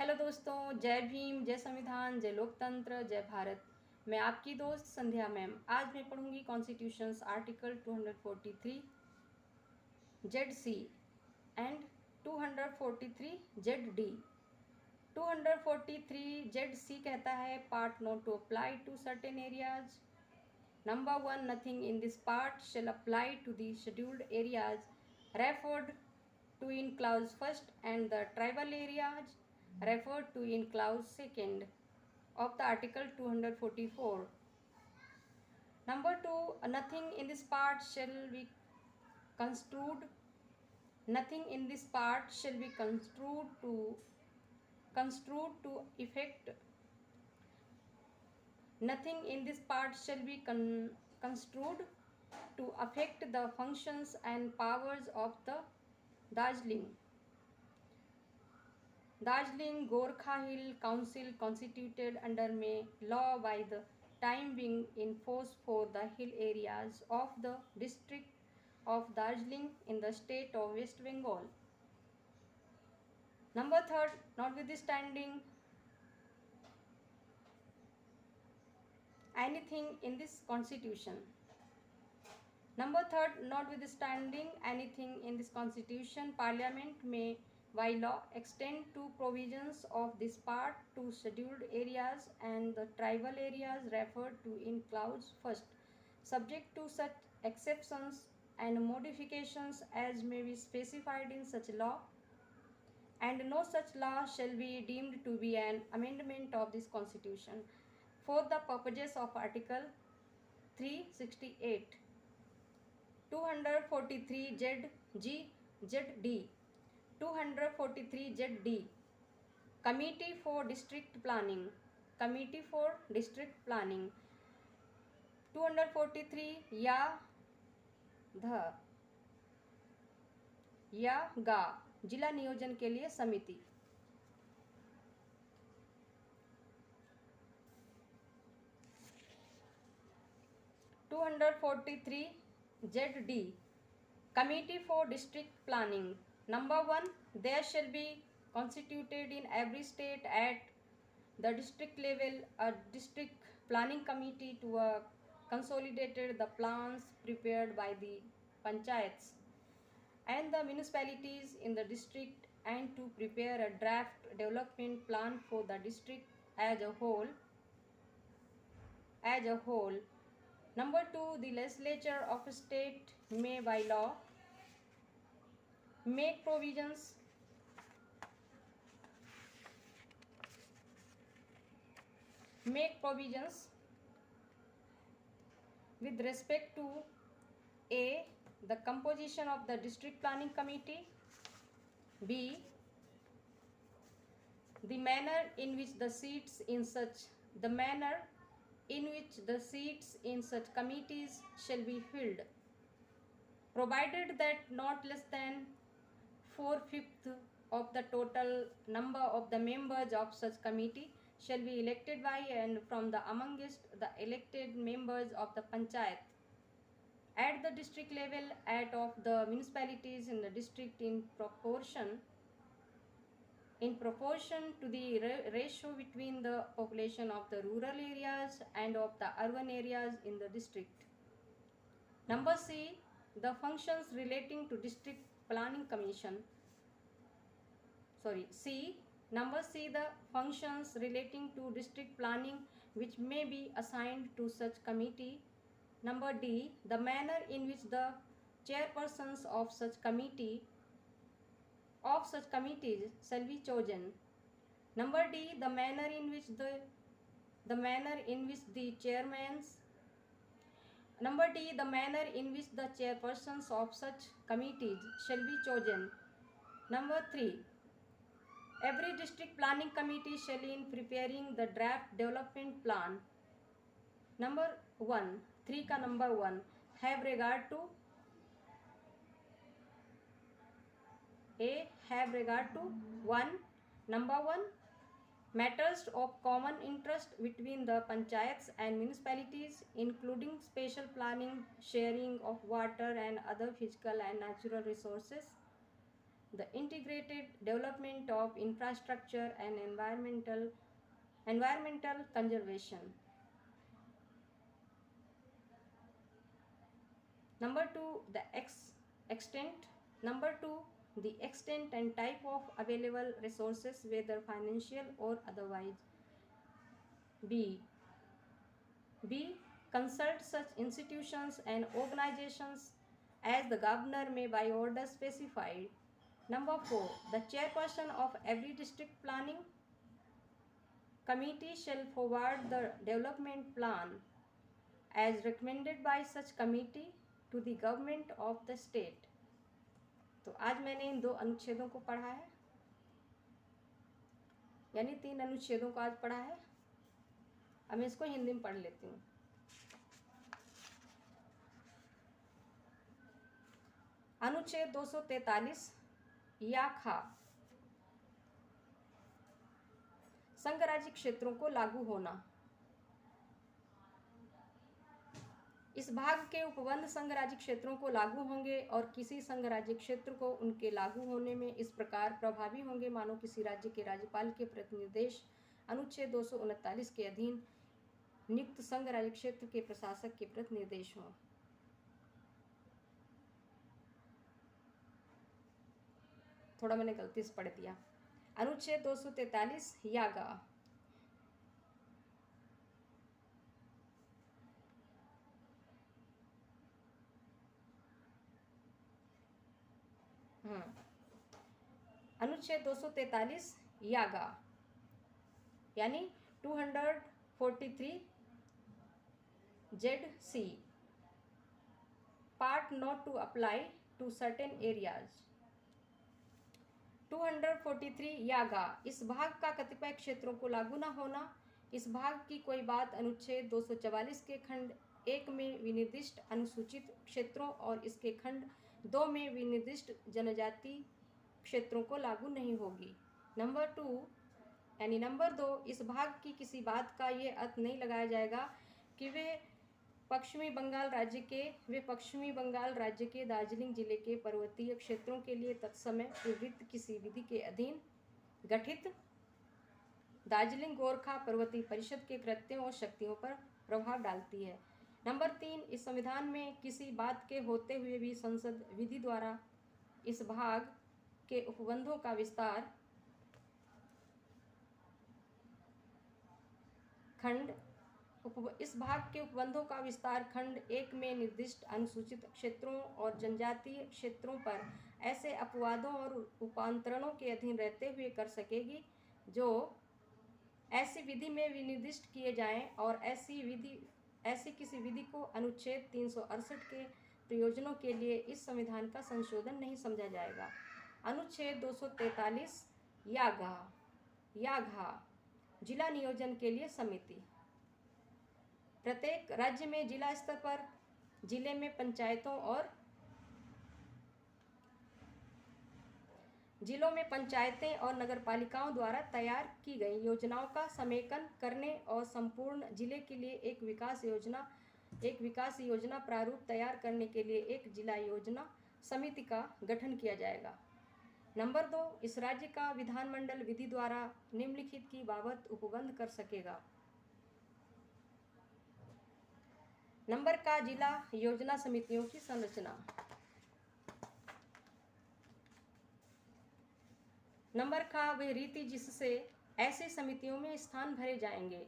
Hello दोस्तों, जय भीम, जय संविधान, जय लोकतंत्र, जय भारत। मैं आपकी दोस्त संध्या मैम। आज मैं पढ़ूंगी constitution's article 243 Z C and 243 Z D. 243 Z C कहता है part not to apply to certain areas. Number 1, nothing in this part shall apply to the scheduled areas referred to in clause first and the tribal areas referred to in clause second of the article 244. Number 2, nothing in this part shall be construed. Nothing in this part shall be construed to effect. Nothing in this part shall be construed to affect the functions and powers of the Darjeeling Gorkha Hill Council constituted under May law by the time being in force for the hill areas of the district of Darjeeling in the state of West Bengal. Number 3, notwithstanding anything in this constitution. Number 3, notwithstanding anything in this constitution, Parliament may by law extend to provisions of this part to scheduled areas and the tribal areas referred to in clause first, subject to such exceptions and modifications as may be specified in such law, and no such law shall be deemed to be an amendment of this constitution for the purposes of Article 368. 243 ZD 243 ZD Committee for District Planning 243 या गा जिला नियोजन के लिए समिति। To 243 ZD Committee for District Planning. Number 1, there shall be constituted in every state at the district level a district planning committee to consolidate the plans prepared by the panchayats and the municipalities in the district and to prepare a draft development plan for the district as a whole. Number 2, the legislature of a state may by law make provisions with respect to A, the composition of the district planning committee, B, the manner in which the seats in such committees shall be filled, provided that not less than 4/5 of the total number of the members of such committee shall be elected by and from the amongst the elected members of the panchayat at the district level at of the municipalities in the district in proportion to the ratio between the population of the rural areas and of the urban areas in the district. Number C, the functions relating to district planning commission. Number C, the functions relating to district planning which may be assigned to such committee. Number D, the manner in which the chairpersons of such committees shall be chosen. Number D, the manner in which the chairpersons of such committees shall be chosen. Number 3, every district planning committee shall in preparing the draft development plan. Number 1, 3 का number 1, have regard to number 1, matters of common interest between the panchayats and municipalities, including special planning, sharing of water and other physical and natural resources. the integrated development of infrastructure and environmental conservation. Number 2, the extent. Number 2, the extent and type of available resources, whether financial or otherwise. B. Consult such institutions and organizations as the governor may by order specified. Number 4, the chairperson of every district planning committee shall forward the development plan as recommended by such committee to the government of the state. तो आज मैंने इन 2 अनुच्छेदों को पढ़ा है, यानी 3 अनुच्छेदों को आज पढ़ा है। अब मैं इसको हिंदी में पढ़ लेती हूँ। अनुच्छेद 243 या खा, संघ राज्य क्षेत्रों को लागू होना। इस भाग के उपबंध संघ राज्य क्षेत्रों को लागू होंगे और किसी संघ राज्य क्षेत्र को उनके लागू होने में इस प्रकार प्रभावी होंगे मानो किसी राज्य के राज्यपाल के प्रतिनिर्देश अनुच्छेद 239 के अधीन नियुक्त संघ राज्य क्षेत्र के प्रशासक के प्रतिनिर्देश हों। थोड़ा मैंने गलती से पढ़ दिया। अनुच्छेद 243 यागा, अनुच्छेद 243 यागा यानी 243 ZC part not to apply to certain areas। 243 यागा, इस भाग का कतिपय क्षेत्रों को लागू न होना। इस भाग की कोई बात अनुच्छेद 244 के खंड 1 में विनिर्दिष्ट अनुसूचित क्षेत्रों और इसके खंड 2 में विनिर्दिष्ट जनजाति क्षेत्रों को लागू नहीं होगी। नंबर 2 यानी नंबर 2, इस भाग की किसी बात का ये अर्थ नहीं लगाया जाएगा कि वे पश्चिमी बंगाल राज्य के दार्जिलिंग जिले के पर्वतीय क्षेत्रों के लिए तत्समय प्रवृत्त किसी विधि के अधीन गठित दार्जिलिंग गोरखा पर्वतीय परिषद के कृत्यों और शक्तियों पर प्रभाव डालती है। नंबर 3, इस संविधान में किसी बात के होते हुए भी संसद विधि द्वारा इस भाग के उपबंधों का विस्तार इस भाग के उपबंधों का विस्तार खंड 1 में निर्दिष्ट अनुसूचित क्षेत्रों और जनजातीय क्षेत्रों पर ऐसे अपवादों और उपांतरणों के अधीन रहते हुए कर सकेगी जो ऐसी विधि में विनिर्दिष्ट किए जाएं और ऐसी किसी विधि को अनुच्छेद 368 के प्रयोजनों के लिए इस संविधान का संशोधन नहीं समझा जाएगा। अनुच्छेद 243 याघा जिला नियोजन के लिए समिति। प्रत्येक राज्य में जिला स्तर पर जिले में पंचायतों और जिलों में पंचायतें और नगरपालिकाओं द्वारा तैयार की गई योजनाओं का समेकन करने और संपूर्ण जिले के लिए एक विकास योजना प्रारूप तैयार करने के लिए एक जिला योजना समिति का गठन किया जाएगा। नंबर 2, इस राज्य का विधानमंडल विधि द्वारा निम्नलिखित की बाबत उपबंध कर सकेगा। नंबर का जिला योजना समितियों की संरचना। नंबर का वह रीति जिससे ऐसे समितियों में स्थान भरे जाएंगे,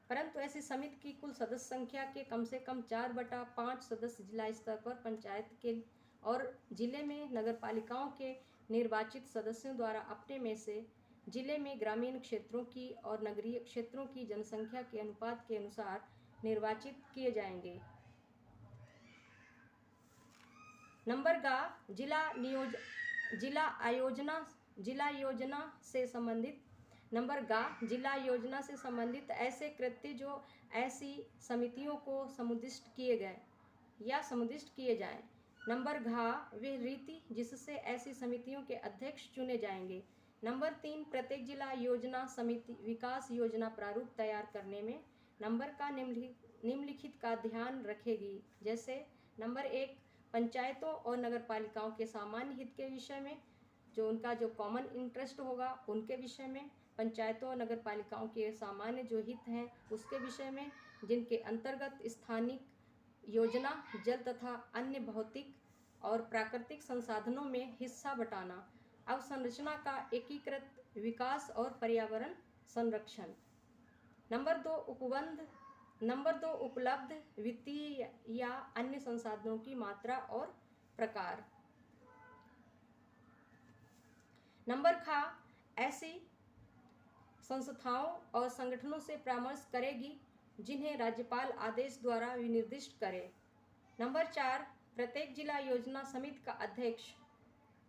परंतु ऐसी समिति की कुल सदस्य संख्या के कम से कम 4/5 सदस्य जिला स्तर पर पंचायत के और जिले में नगरपालिकाओं के निर्वाचित सदस्यों द्वारा अपने में से जिले में ग्रामीण क्षेत्रों की और नगरीय क्षेत्रों की जनसंख्या के अनुपात के अनुसार निर्वाचित किए जाएंगे। नंबर का जिला योजना से संबंधित। नंबर गा जिला योजना से संबंधित ऐसे कृत्य जो ऐसी समितियों को समुद्दिष्ट किए जाएं। नंबर घा वह रीति जिससे ऐसी समितियों के अध्यक्ष चुने जाएंगे। नंबर 3, प्रत्येक जिला योजना समिति विकास योजना प्रारूप तैयार करने में नंबर का निम्नलिखित का ध्यान रखेगी, जैसे नंबर 1, पंचायतों और नगरपालिकाओं के सामान्य हित के विषय में जो उनका जो कॉमन इंटरेस्ट होगा उनके विषय में, पंचायतों और नगर पालिकाओं के सामान्य जो हित हैं उसके विषय में, जिनके अंतर्गत स्थानिक योजना, जल तथा अन्य भौतिक और प्राकृतिक संसाधनों में हिस्सा बटाना, अवसंरचना का एकीकृत विकास और पर्यावरण संरक्षण। नंबर 2 उपलब्ध वित्तीय या अन्य संसाधनों की मात्रा और प्रकार। नंबर खा ऐसी संस्थाओं और संगठनों से परामर्श करेगी जिन्हें राज्यपाल आदेश द्वारा विनिर्दिष्ट करे। नंबर 4 प्रत्येक जिला योजना समिति का अध्यक्ष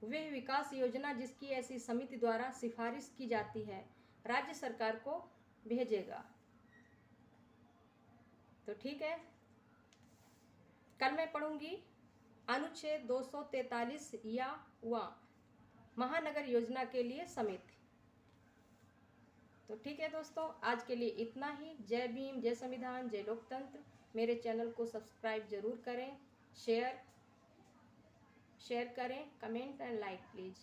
वह विकास योजना जिसकी ऐसी समिति द्वारा सिफारिश की जाती है राज्य सरकार को भेजेगा। तो ठीक है, कल मैं पढ़ूंगी अनुच्छेद 243 या महानगर योजना के लिए समिति। तो ठीक है दोस्तों, आज के लिए इतना ही। जय भीम, जय संविधान, जय लोकतंत्र। मेरे चैनल को सब्सक्राइब जरूर करें, शेयर करें, कमेंट एंड लाइक प्लीज़।